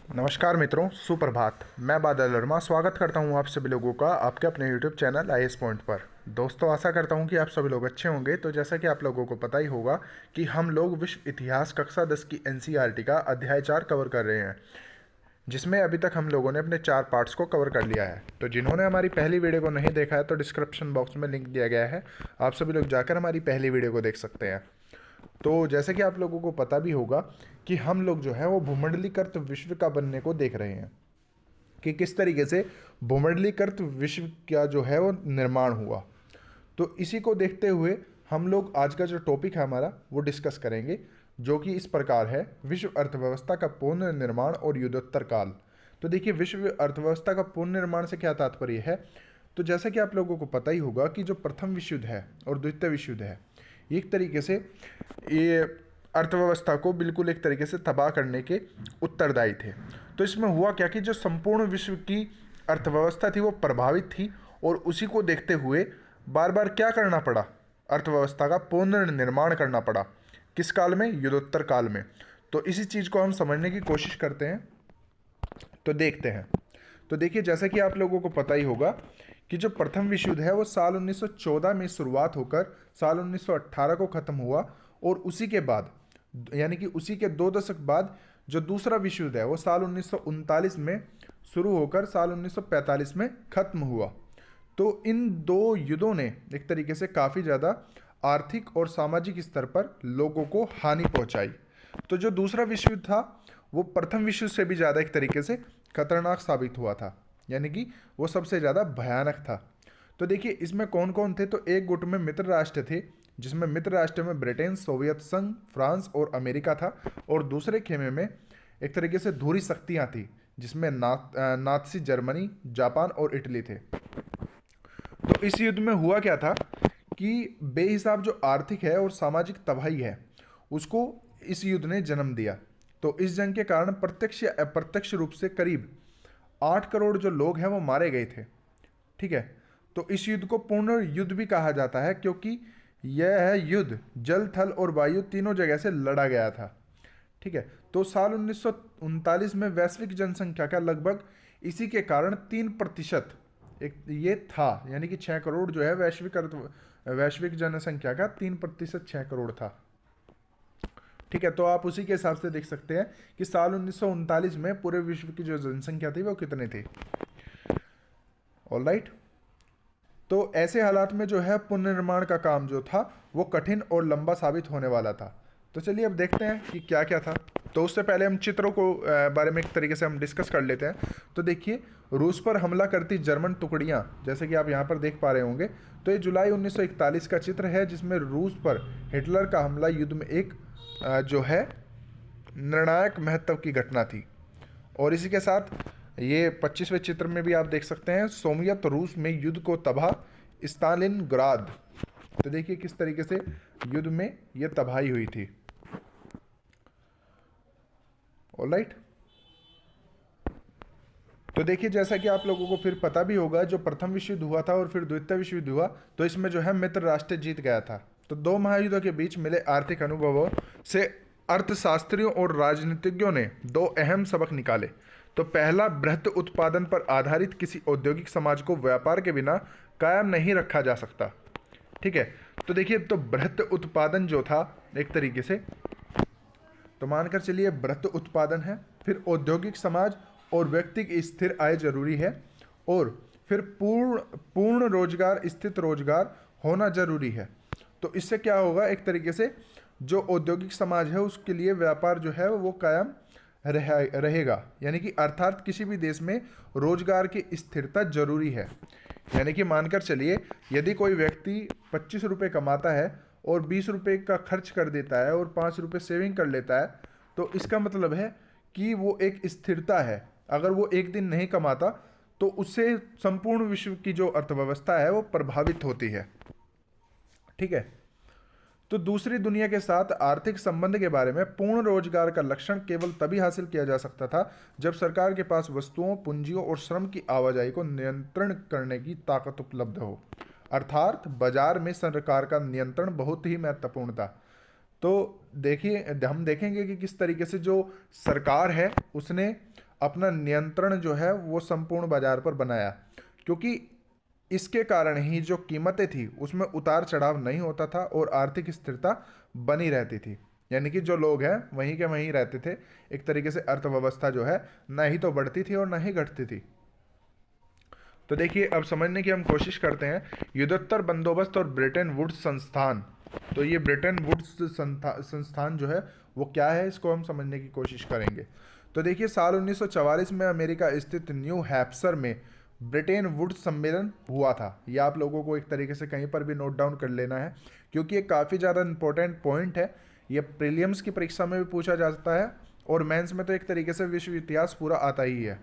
नमस्कार मित्रों, सुप्रभात। मैं बादल वर्मा स्वागत करता हूं आप सभी लोगों का आपके अपने यूट्यूब चैनल आईएएस पॉइंट पर। दोस्तों, आशा करता हूं कि आप सभी लोग अच्छे होंगे। तो जैसा कि आप लोगों को पता ही होगा कि हम लोग विश्व इतिहास कक्षा 10 की एनसीईआरटी का अध्याय 4 कवर कर रहे हैं, जिसमें अभी तक हम लोगों ने अपने 4 पार्ट्स को कवर कर लिया है। तो जिन्होंने हमारी पहली वीडियो को नहीं देखा है तो डिस्क्रिप्शन बॉक्स में लिंक दिया गया है, आप सभी लोग जाकर हमारी पहली वीडियो को देख सकते हैं। तो जैसे कि आप लोगों को पता भी होगा कि हम लोग जो है वो भूमंडलीकृत विश्व का बनने को देख रहे हैं कि किस तरीके से भूमंडलीकृत विश्व का जो है वो निर्माण हुआ। तो इसी को देखते हुए हम लोग आज का जो टॉपिक है हमारा वो डिस्कस करेंगे, जो कि इस प्रकार है: विश्व अर्थव्यवस्था का पुनर्निर्माण और युद्धोत्तर काल। तो देखिए, विश्व अर्थव्यवस्था का पुनर्निर्माण से क्या तात्पर्य है। तो जैसा कि आप लोगों को पता ही होगा कि जो प्रथम विश्व युद्ध है और द्वितीय विश्व युद्ध है, एक तरीके से ये अर्थव्यवस्था को बिल्कुल एक तरीके से तबाह करने के उत्तरदायी थे। तो इसमें हुआ क्या कि जो संपूर्ण विश्व की अर्थव्यवस्था थी वो प्रभावित थी, और उसी को देखते हुए बार बार क्या करना पड़ा, अर्थव्यवस्था का पुनर्निर्माण करना पड़ा। किस काल में? युद्धोत्तर काल में। तो इसी चीज़ को हम समझने की कोशिश करते हैं, तो देखते हैं। तो देखिए, जैसा कि आप लोगों को पता ही होगा कि जो प्रथम विश्व युद्ध है वो साल 1914 में शुरुआत होकर साल 1918 को ख़त्म हुआ, और उसी के बाद यानी कि उसी के 2 दशक बाद जो दूसरा विश्व युद्ध है वो साल 1939 में शुरू होकर साल 1945 में ख़त्म हुआ। तो इन दो युद्धों ने एक तरीके से काफ़ी ज़्यादा आर्थिक और सामाजिक स्तर पर लोगों को हानि पहुंचाई। तो जो दूसरा विश्व युद्ध था वो प्रथम विश्व युद्ध से भी ज़्यादा एक तरीके से खतरनाक साबित हुआ था, यानी कि वो सबसे ज़्यादा भयानक था। तो देखिए, इसमें कौन कौन थे। तो एक गुट में मित्र राष्ट्र थे, जिसमें मित्र राष्ट्र में ब्रिटेन, सोवियत संघ, फ्रांस और अमेरिका था, और दूसरे खेमे में एक तरीके से धुरी शक्तियाँ थी, जिसमें नाथसी जर्मनी, जापान और इटली थे। तो इस युद्ध में हुआ क्या था कि बेहिसाब जो आर्थिक है और सामाजिक तबाही है उसको इस युद्ध ने जन्म दिया। तो इस जंग के कारण प्रत्यक्ष या अप्रत्यक्ष रूप से करीब 8 करोड़ जो लोग हैं वो मारे गए थे। ठीक है। तो इस युद्ध को पूर्ण युद्ध भी कहा जाता है, क्योंकि यह युद्ध जल, थल और वायु तीनों जगह से लड़ा गया था। ठीक है। तो साल 1939 में वैश्विक जनसंख्या का लगभग इसी के कारण 3% एक ये था, यानी कि 6 करोड़ जो है वैश्विक जनसंख्या का 3% 6 करोड़ था। ठीक है। तो आप उसी के हिसाब से देख सकते हैं कि साल 1939 में पूरे विश्व की जो जनसंख्या थी वो कितनी थी। ऑलराइट। तो ऐसे हालात में जो है पुनर्निर्माण का काम जो था वो कठिन और लंबा साबित होने वाला था। तो चलिए अब देखते हैं कि क्या क्या था। तो उससे पहले हम चित्रों को बारे में एक तरीके से हम डिस्कस कर लेते हैं। तो देखिए, रूस पर हमला करती जर्मन टुकड़ियां, जैसे कि आप यहाँ पर देख पा रहे होंगे। तो ये जुलाई 1941 का चित्र है, जिसमें रूस पर हिटलर का हमला युद्ध में एक जो है निर्णायक महत्व की घटना थी। और इसी के साथ ये 25वें चित्र में भी आप देख सकते हैं सोवियत रूस में युद्ध को तबाह स्टालिनग्राद। तो देखिए किस तरीके से युद्ध में यह तबाही हुई थी। ऑलराइट। तो देखिए, जैसा कि आप लोगों को फिर पता भी होगा, जो प्रथम विश्व युद्ध हुआ था और फिर द्वितीय विश्व युद्ध हुआ, तो इसमें जो है मित्र राष्ट्र जीत गया था। तो 2 महायुद्धों के बीच मिले आर्थिक अनुभवों से अर्थशास्त्रियों और राजनीतिज्ञों ने 2 अहम सबक निकाले। तो पहला, बृहत उत्पादन पर आधारित किसी औद्योगिक समाज को व्यापार के बिना कायम नहीं रखा जा सकता। ठीक है। तो देखिए, तो बृहत उत्पादन जो था एक तरीके से, तो मानकर चलिए बृहत उत्पादन है, फिर औद्योगिक समाज और व्यक्ति की स्थिर आय जरूरी है, और फिर पूर्ण रोजगार, स्थित रोजगार होना जरूरी है। तो इससे क्या होगा, एक तरीके से जो औद्योगिक समाज है उसके लिए व्यापार जो है वो कायम रहेगा, यानी कि अर्थात किसी भी देश में रोजगार की स्थिरता जरूरी है। यानी कि मानकर चलिए, यदि कोई व्यक्ति 25 रुपये कमाता है और 20 रुपये का खर्च कर देता है और 5 रुपये सेविंग कर लेता है, तो इसका मतलब है कि वो एक स्थिरता है। अगर वो एक दिन नहीं कमाता तो उससे संपूर्ण विश्व की जो अर्थव्यवस्था है वो प्रभावित होती है। ठीक है। तो दूसरी दुनिया के साथ आर्थिक संबंध के बारे में पूर्ण रोजगार का लक्षण केवल तभी हासिल किया जा सकता था जब सरकार के पास वस्तुओं, पूंजियों और श्रम की आवाजाही को नियंत्रण करने की ताकत उपलब्ध हो। अर्थात बाजार में सरकार का नियंत्रण बहुत ही महत्वपूर्ण था। तो देखिए, हम देखेंगे कि किस तरीके से जो सरकार है उसने अपना नियंत्रण जो है वो संपूर्ण बाजार पर बनाया, क्योंकि इसके कारण ही जो कीमतें थी उसमें उतार चढ़ाव नहीं होता था और आर्थिक स्थिरता बनी रहती थी। यानी कि जो लोग हैं वहीं के वहीं रहते थे। एक तरीके से अर्थव्यवस्था जो है ना ही तो बढ़ती थी और ना ही घटती थी। तो देखिए, अब समझने की हम कोशिश करते हैं युद्धोत्तर बंदोबस्त और ब्रिटेन वुड्स संस्थान। तो ये ब्रिटेन वुड्स संस्थान जो है वो क्या है, इसको हम समझने की कोशिश करेंगे। तो देखिए, साल 1944 में अमेरिका स्थित न्यू हैम्पशर में ब्रिटेन वुड्स सम्मेलन हुआ था। ये आप लोगों को एक तरीके से कहीं पर भी नोट डाउन कर लेना है, क्योंकि ये काफ़ी ज़्यादा इंपॉर्टेंट पॉइंट है। ये प्रीलिम्स की परीक्षा में भी पूछा जाता है और मेंस में तो एक तरीके से विश्व इतिहास पूरा आता ही है।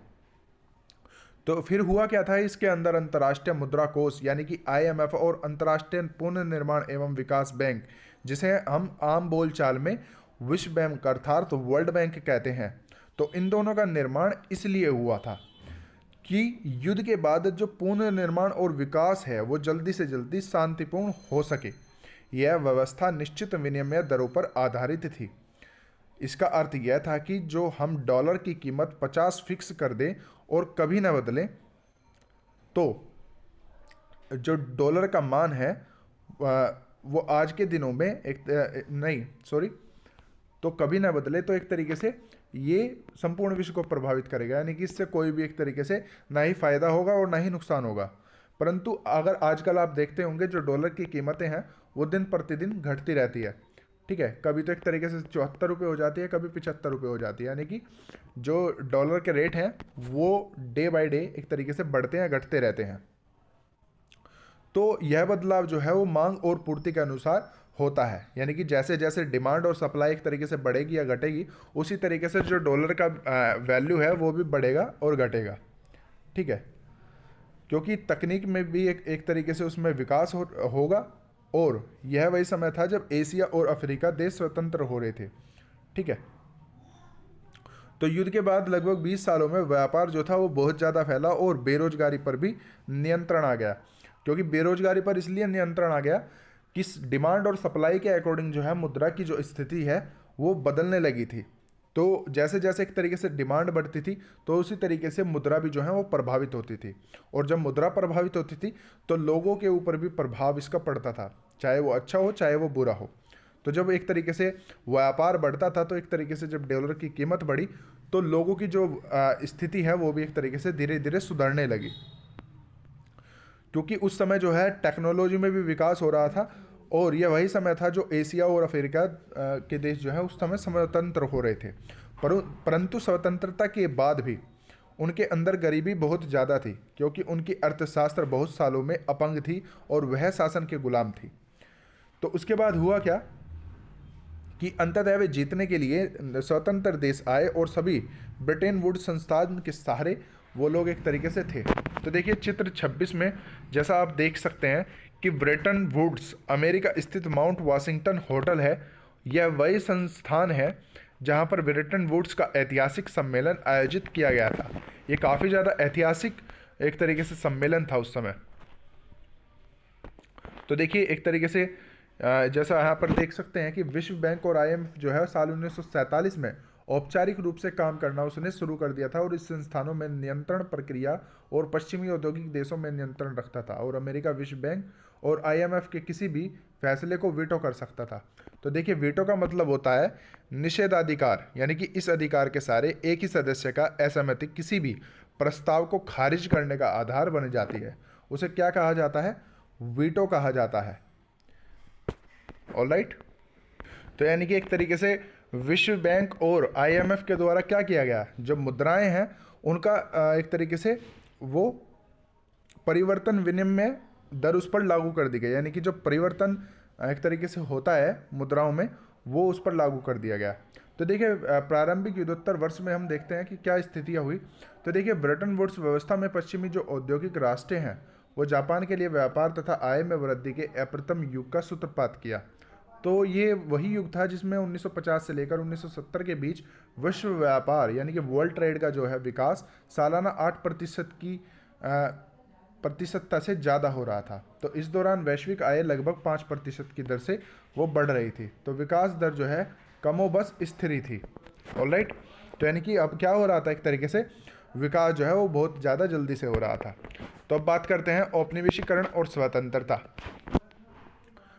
तो फिर हुआ क्या था, इसके अंदर अंतर्राष्ट्रीय मुद्रा कोष यानी कि आईएमएफ और अंतर्राष्ट्रीय पुनर्निर्माण एवं विकास बैंक, जिसे हम आम बोलचाल में विश्व बैंक अर्थात वर्ल्ड बैंक कहते हैं, तो इन दोनों का निर्माण इसलिए हुआ था कि युद्ध के बाद जो पुनर्निर्माण और विकास है वो जल्दी से जल्दी शांतिपूर्ण हो सके। यह व्यवस्था निश्चित विनिमय दरों पर आधारित थी। इसका अर्थ यह था कि जो हम डॉलर की कीमत 50 फिक्स कर दें और कभी ना बदलें, तो जो डॉलर का मान है वो आज के दिनों में तो कभी ना बदले, तो एक तरीके से ये संपूर्ण विश्व को प्रभावित करेगा। यानी कि इससे कोई भी एक तरीके से ना ही फायदा होगा और ना ही नुकसान होगा। परंतु अगर आजकल आप देखते होंगे जो डॉलर की कीमतें हैं वो दिन प्रतिदिन घटती रहती है। ठीक है, कभी तो एक तरीके से 74 रुपये हो जाती है, कभी 75 रुपये हो जाती है। यानी कि जो डॉलर के रेट हैं वो डे बाय डे एक तरीके से बढ़ते हैं, घटते रहते हैं। तो यह बदलाव जो है वो मांग और पूर्ति के अनुसार होता है। यानी कि जैसे जैसे डिमांड और सप्लाई एक तरीके से बढ़ेगी या घटेगी, उसी तरीके से जो डॉलर का वैल्यू है वो भी बढ़ेगा और घटेगा। ठीक है, क्योंकि तकनीक में भी एक तरीके से उसमें विकास होगा। और यह वही समय था जब एशिया और अफ्रीका देश स्वतंत्र हो रहे थे। ठीक है, तो युद्ध के बाद लगभग 20 सालों में व्यापार जो था वो बहुत ज़्यादा फैला और बेरोजगारी पर भी नियंत्रण आ गया। क्योंकि बेरोजगारी पर इसलिए नियंत्रण आ गया कि डिमांड और सप्लाई के अकॉर्डिंग जो है मुद्रा की जो स्थिति है वो बदलने लगी थी। तो जैसे जैसे एक तरीके से डिमांड बढ़ती थी तो उसी तरीके से मुद्रा भी जो है वो प्रभावित होती थी। और जब मुद्रा प्रभावित होती थी तो लोगों के ऊपर भी प्रभाव इसका पड़ता था, चाहे वो अच्छा हो चाहे वो बुरा हो। तो जब एक तरीके से व्यापार बढ़ता था तो एक तरीके से जब डॉलर की कीमत बढ़ी तो लोगों की जो स्थिति है वो भी एक तरीके से धीरे धीरे सुधरने लगी। क्योंकि उस समय जो है टेक्नोलॉजी में भी विकास हो रहा था और यह वही समय था जो एशिया और अफ्रीका के देश जो है उस समय स्वतंत्र हो रहे थे। परंतु स्वतंत्रता के बाद भी उनके अंदर गरीबी बहुत ज़्यादा थी, क्योंकि उनकी अर्थशास्त्र बहुत सालों में अपंग थी और वह शासन के गुलाम थी। तो उसके बाद हुआ क्या कि अंततः वे जीतने के लिए स्वतंत्र देश आए और सभी ब्रिटेन वुड्स संस्थान के सहारे वो लोग एक तरीके से थे। तो देखिए चित्र 26 में जैसा आप देख सकते हैं कि ब्रिटेन वुड्स अमेरिका स्थित माउंट वाशिंगटन होटल है। यह वही संस्थान है जहां पर ब्रिटेन वुड्स का ऐतिहासिक सम्मेलन आयोजित किया गया था। ये काफ़ी ज़्यादा ऐतिहासिक एक तरीके से सम्मेलन था उस समय। तो देखिए एक तरीके से जैसा यहाँ पर देख सकते हैं कि विश्व बैंक और आईएमएफ जो है साल 1947 में औपचारिक रूप से काम करना उसने शुरू कर दिया था और इस संस्थानों में नियंत्रण प्रक्रिया और पश्चिमी औद्योगिक देशों में नियंत्रण रखता था और अमेरिका विश्व बैंक और आईएमएफ के किसी भी फैसले को वीटो कर सकता था। तो देखिए वीटो का मतलब होता है निषेधाधिकार, यानी कि इस अधिकार के सारे एक ही सदस्य का असहमति किसी भी प्रस्ताव को खारिज करने का आधार बन जाती है। उसे क्या कहा जाता है? वीटो कहा जाता है। ऑलराइट, तो यानी कि एक तरीके से विश्व बैंक और आईएमएफ के द्वारा क्या किया गया, जो मुद्राएं हैं उनका एक तरीके से वो परिवर्तन विनिमय दर उस पर लागू कर दी गई। यानी कि जो परिवर्तन एक तरीके से होता है मुद्राओं में वो उस पर लागू कर दिया गया। तो देखिए प्रारंभिक युद्धोत्तर वर्ष में हम देखते हैं कि क्या स्थितियाँ हुई। तो देखिए ब्रिटेन वुड्स व्यवस्था में पश्चिमी जो औद्योगिक राष्ट्र हैं वो जापान के लिए व्यापार तथा आय में वृद्धि के अप्रतिम युग का सूत्रपात किया। तो ये वही युग था जिसमें 1950 से लेकर 1970 के बीच विश्व व्यापार यानी कि वर्ल्ड ट्रेड का जो है विकास सालाना 8% की प्रतिशतता से ज़्यादा हो रहा था। तो इस दौरान वैश्विक आय लगभग 5% की दर से वो बढ़ रही थी। तो विकास दर जो है कमोबस स्थिर थी। ऑलराइट, तो यानी कि अब क्या हो रहा था, एक तरीके से विकास जो है वो बहुत ज़्यादा जल्दी से हो रहा था। तो अब बात करते हैं औपनिवेशीकरण और स्वतंत्रता।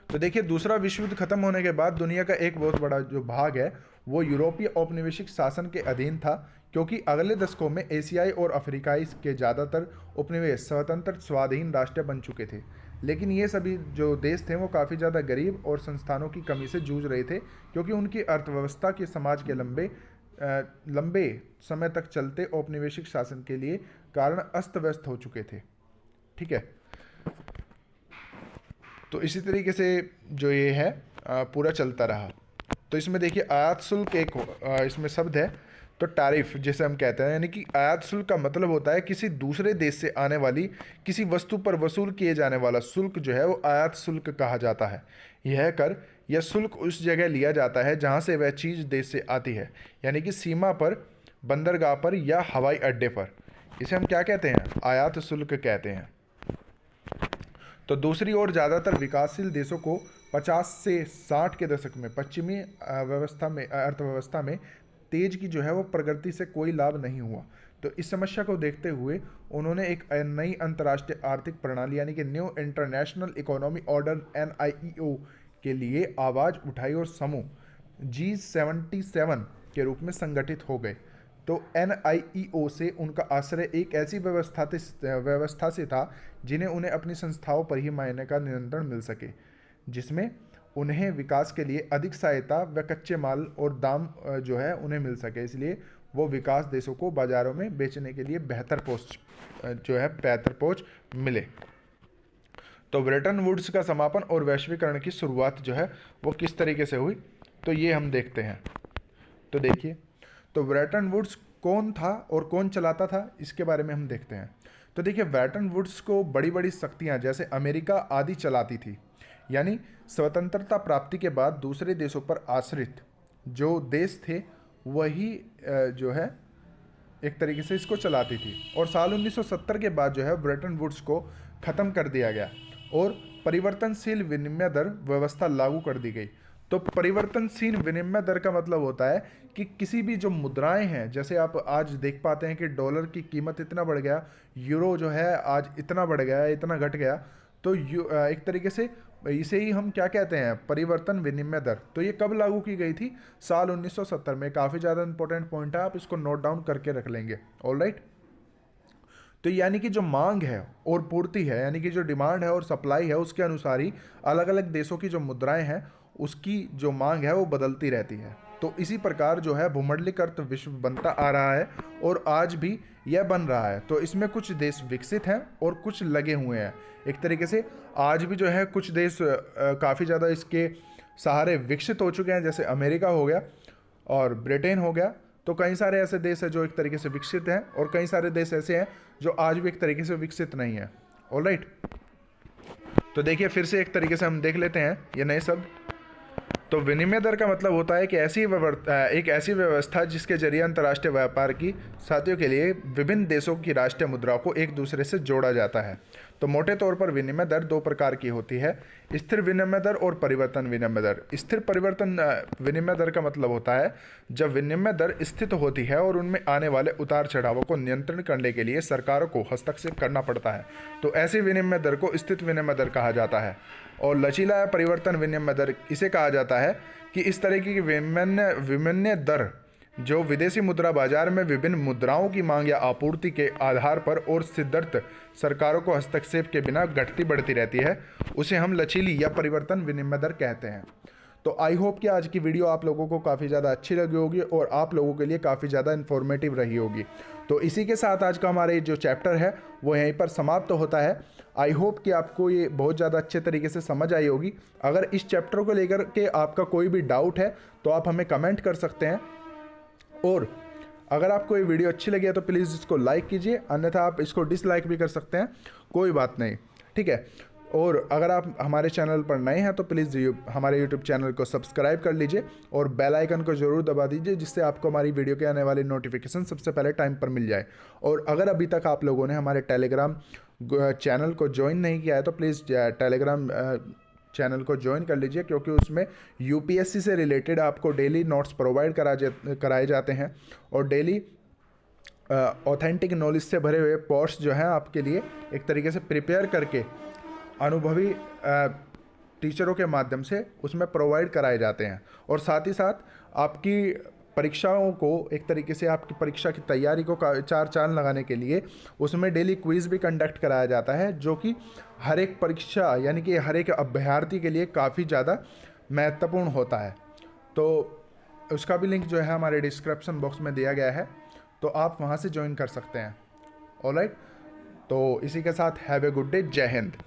तो देखिए, दूसरा विश्व युद्ध खत्म होने के बाद दुनिया का एक बहुत बड़ा जो भाग है वो यूरोपीय औपनिवेशिक शासन के अधीन था, क्योंकि अगले दशकों में एशियाई और अफ्रीकाई के ज़्यादातर उपनिवेश स्वतंत्र स्वाधीन राष्ट्र बन चुके थे। लेकिन ये सभी जो देश थे वो काफ़ी ज़्यादा गरीब और संस्थानों की कमी से जूझ रहे थे, क्योंकि उनकी अर्थव्यवस्था के समाज के लंबे समय तक चलते औपनिवेशिक शासन के लिए कारण अस्त व्यस्त हो चुके थे। ठीक है, तो इसी तरीके से जो ये है पूरा चलता रहा। तो इसमें देखिए, आयात शुल्क एक इसमें शब्द है, तो टैरिफ जिसे हम कहते हैं, यानी कि आयात शुल्क का मतलब होता है किसी दूसरे देश से आने वाली किसी वस्तु पर वसूल किए जाने वाला शुल्क जो है वो आयात शुल्क कहा जाता है। यह कर या शुल्क उस जगह लिया जाता है जहाँ से वह चीज़ देश से आती है, यानी कि सीमा पर, बंदरगाह पर या हवाई अड्डे पर। इसे हम क्या कहते हैं, आयात शुल्क कहते हैं। तो दूसरी ओर ज़्यादातर विकासशील देशों को 50 से 60 के दशक में पश्चिमी अर्थव्यवस्था में तेज की जो है वो प्रगति से कोई लाभ नहीं हुआ। तो इस समस्या को देखते हुए उन्होंने एक नई अंतर्राष्ट्रीय आर्थिक प्रणाली यानी कि new international economy order NIEO के लिए आवाज़ उठाई और समूह G77 के रूप में संगठित हो गए। तो NIEO से उनका आश्रय एक ऐसी व्यवस्था से था जिन्हें उन्हें अपनी संस्थाओं पर ही मायने का नियंत्रण मिल सके, जिसमें उन्हें विकास के लिए अधिक सहायता व कच्चे माल और दाम जो है उन्हें मिल सके। इसलिए वो विकास देशों को बाज़ारों में बेचने के लिए बेहतर पहुंच मिले। तो ब्रेटन वुड्स का समापन और वैश्वीकरण की शुरुआत जो है वो किस तरीके से हुई, तो ये हम देखते हैं। तो देखिए, तो ब्रेटन वुड्स कौन था और कौन चलाता था, इसके बारे में हम देखते हैं। तो देखिए, ब्रेटन वुड्स को बड़ी बड़ी शक्तियां जैसे अमेरिका आदि चलाती थी, यानी स्वतंत्रता प्राप्ति के बाद दूसरे देशों पर आश्रित जो देश थे वही जो है एक तरीके से इसको चलाती थी। और साल 1970 के बाद जो है ब्रेटन वुड्स को ख़त्म कर दिया गया और परिवर्तनशील विनिमय दर व्यवस्था लागू कर दी गई। तो परिवर्तनशील विनिमय दर का मतलब होता है कि किसी भी जो मुद्राएं हैं, जैसे आप आज देख पाते हैं कि डॉलर की कीमत इतना बढ़ गया, यूरो जो है आज इतना बढ़ गया, इतना घट गया, तो एक तरीके से इसे ही हम क्या कहते हैं, परिवर्तन विनिमय दर। तो ये कब लागू की गई थी, साल 1970 में। काफ़ी ज़्यादा इंपॉर्टेंट पॉइंट है, आप इसको नोट डाउन करके रख लेंगे। ऑलराइट, तो यानी कि जो मांग है और पूर्ति है, यानी कि जो डिमांड है और सप्लाई है, उसके अनुसार ही अलग अलग देशों की जो मुद्राएं हैं उसकी जो मांग है वो बदलती रहती है। तो इसी प्रकार जो है भूमंडलीकृत विश्व बनता आ रहा है और आज भी यह बन रहा है। तो इसमें कुछ देश विकसित हैं और कुछ लगे हुए हैं। एक तरीके से आज भी जो है कुछ देश काफ़ी ज़्यादा इसके सहारे विकसित हो चुके हैं, जैसे अमेरिका हो गया और ब्रिटेन हो गया। तो कई सारे ऐसे देश हैं जो एक तरीके से विकसित हैं और कई सारे देश ऐसे हैं जो आज भी एक तरीके से विकसित नहीं है। ऑलराइट, तो देखिए फिर से एक तरीके से हम देख लेते हैं ये नए शब्द। तो विनिमय दर का मतलब होता है कि एक ऐसी व्यवस्था जिसके जरिए अंतर्राष्ट्रीय व्यापार की साथियों के लिए विभिन्न देशों की राष्ट्रीय मुद्राओं को एक दूसरे से जोड़ा जाता है। तो मोटे तौर पर विनिमय दर दो प्रकार की होती है, स्थिर विनिमय दर और परिवर्तन विनिमय दर। स्थिर परिवर्तन विनिमय दर का मतलब होता है जब विनिमय दर स्थित होती है और उनमें आने वाले उतार चढ़ावों को नियंत्रण करने के लिए सरकारों को हस्तक्षेप करना पड़ता है। तो ऐसी विनिमय दर को स्थिर विनिमय दर कहा जाता है। और लचीला परिवर्तन विनिमय दर इसे कहा जाता है कि इस तरह की विनिमय दर जो विदेशी मुद्रा बाजार में विभिन्न मुद्राओं की मांग या आपूर्ति के आधार पर और सिद्धांत सरकारों को हस्तक्षेप के बिना घटती बढ़ती रहती है, उसे हम लचीली या परिवर्तन विनिमय दर कहते हैं। तो आई होप कि आज की वीडियो आप लोगों को काफ़ी ज़्यादा अच्छी लगी होगी और आप लोगों के लिए काफ़ी ज़्यादा इन्फॉर्मेटिव रही होगी। तो इसी के साथ आज का हमारा जो चैप्टर है वो यहीं पर समाप्त होता है। आई होप कि आपको ये बहुत ज़्यादा अच्छे तरीके से समझ आई होगी। अगर इस चैप्टर को लेकर के आपका कोई भी डाउट है तो आप हमें कमेंट कर सकते हैं, और अगर आपको ये वीडियो अच्छी लगी है तो प्लीज़ इसको लाइक कीजिए, अन्यथा आप इसको डिसलाइक भी कर सकते हैं, कोई बात नहीं, ठीक है। और अगर आप हमारे चैनल पर नए हैं तो प्लीज़ हमारे यूट्यूब चैनल को सब्सक्राइब कर लीजिए और बेल आइकन को ज़रूर दबा दीजिए, जिससे आपको हमारी वीडियो के आने वाली नोटिफिकेशन सबसे पहले टाइम पर मिल जाए। और अगर अभी तक आप लोगों ने हमारे टेलीग्राम चैनल को ज्वाइन नहीं किया है तो प्लीज़ टेलीग्राम चैनल को ज्वाइन कर लीजिए, क्योंकि उसमें यूपीएससी से रिलेटेड आपको डेली नोट्स प्रोवाइड कराए जाते हैं और डेली ऑथेंटिक नॉलेज से भरे हुए पोस्ट जो हैं आपके लिए एक तरीके से प्रिपेयर करके अनुभवी टीचरों के माध्यम से उसमें प्रोवाइड कराए जाते हैं। और साथ ही साथ आपकी परीक्षाओं को एक तरीके से आपकी परीक्षा की तैयारी को चार चांद लगाने के लिए उसमें डेली क्विज़ भी कंडक्ट कराया जाता है, जो कि हर एक परीक्षा यानी कि हर एक अभ्यर्थी के लिए काफ़ी ज़्यादा महत्वपूर्ण होता है। तो उसका भी लिंक जो है हमारे डिस्क्रिप्शन बॉक्स में दिया गया है, तो आप वहाँ से ज्वाइन कर सकते हैं। ऑलराइट, तो इसी के साथ हैव ए गुड डे। जय हिंद।